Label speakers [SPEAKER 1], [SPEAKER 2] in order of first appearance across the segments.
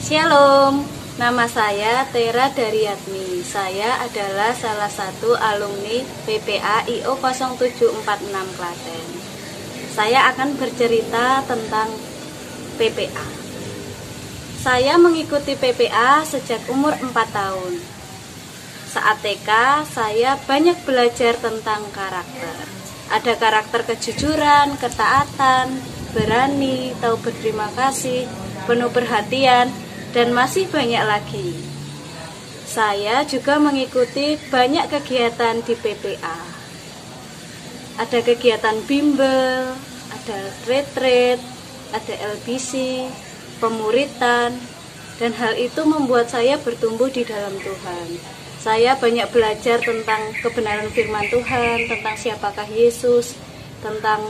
[SPEAKER 1] Shalom, nama saya Tera Daryatmi. Saya adalah salah satu alumni PPA IO 0746 Klaten. Saya akan bercerita tentang PPA. Saya mengikuti PPA sejak umur 4 tahun. Saat TK, saya banyak belajar tentang karakter. Ada karakter kejujuran, ketaatan, berani, tahu berterima kasih, penuh perhatian, dan masih banyak lagi. Saya juga mengikuti banyak kegiatan di PPA. Ada kegiatan bimbel, ada retreat, ada LBC, pemuritan, dan hal itu membuat saya bertumbuh di dalam Tuhan. Saya banyak belajar tentang kebenaran firman Tuhan, tentang siapakah Yesus, tentang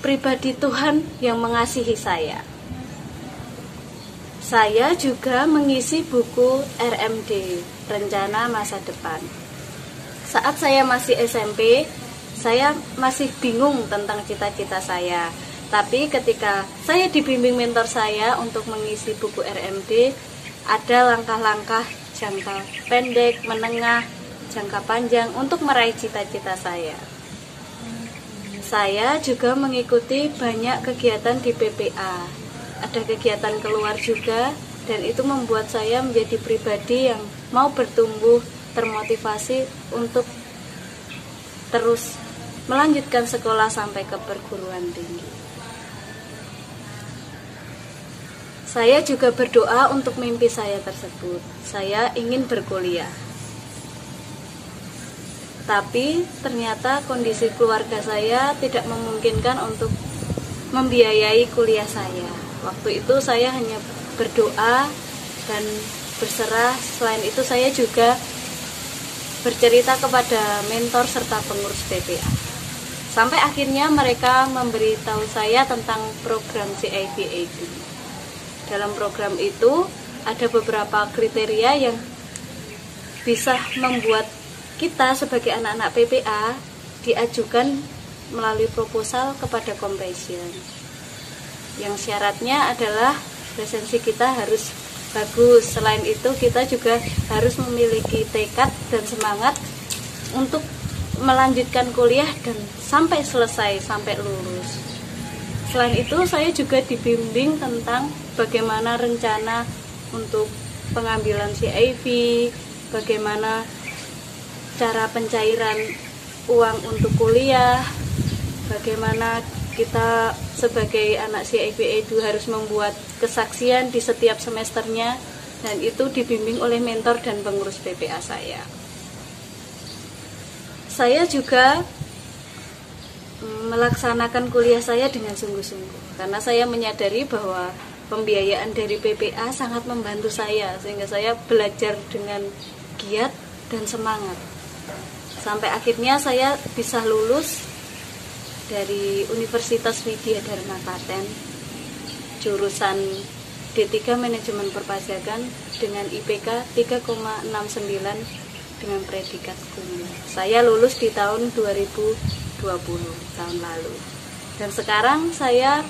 [SPEAKER 1] pribadi Tuhan yang mengasihi saya. Saya juga mengisi buku RMD, Rencana Masa Depan. Saat saya masih SMP, saya masih bingung tentang cita-cita saya. Tapi ketika saya dibimbing mentor saya untuk mengisi buku RMD, ada langkah-langkah jangka pendek, menengah, jangka panjang untuk meraih cita-cita saya. Saya juga mengikuti banyak kegiatan di PPA. Ada kegiatan keluar juga, dan itu membuat saya menjadi pribadi yang mau bertumbuh, termotivasi untuk terus melanjutkan sekolah sampai ke perguruan tinggi. Saya juga berdoa untuk mimpi saya tersebut. Saya ingin berkuliah. Tapi ternyata kondisi keluarga saya tidak memungkinkan untuk membiayai kuliah saya. Waktu itu saya hanya berdoa dan berserah. Selain itu saya juga bercerita kepada mentor serta pengurus PPA. Sampai akhirnya mereka memberitahu saya tentang program CIVA itu. Dalam program itu ada beberapa kriteria yang bisa membuat kita sebagai anak-anak PPA diajukan melalui proposal kepada Compassion. Yang syaratnya adalah presensi kita harus bagus. Selain itu kita juga harus memiliki tekad dan semangat untuk melanjutkan kuliah dan sampai selesai, sampai lulus. Selain itu saya juga dibimbing tentang bagaimana rencana untuk pengambilan CIV, bagaimana cara pencairan uang untuk kuliah, bagaimana kita sebagai anak CIVA itu harus membuat kesaksian di setiap semesternya, dan itu dibimbing oleh mentor dan pengurus PPA saya. Saya juga melaksanakan kuliah saya dengan sungguh-sungguh, karena saya menyadari bahwa pembiayaan dari PPA sangat membantu saya, sehingga saya belajar dengan giat dan semangat. Sampai akhirnya saya bisa lulus dari Universitas Widya Dharma Klaten, jurusan D3 Manajemen Perpajakan dengan IPK 3,69 dengan predikat kumul. Saya lulus di tahun 2020, tahun lalu. Dan sekarang saya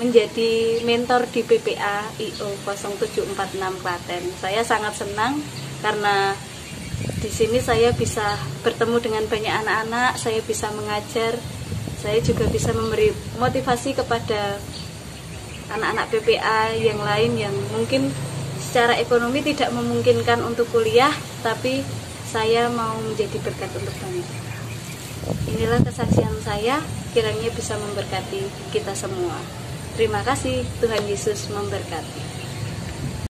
[SPEAKER 1] menjadi mentor di PPA IO 0746 Klaten. Saya sangat senang karena di sini saya bisa bertemu dengan banyak anak-anak, saya bisa mengajar. Saya juga bisa memberi motivasi kepada anak-anak PPA yang lain yang mungkin secara ekonomi tidak memungkinkan untuk kuliah, tapi saya mau menjadi berkat untuk banyak. Inilah kesaksian saya, kiranya bisa memberkati kita semua. Terima kasih, Tuhan Yesus memberkati.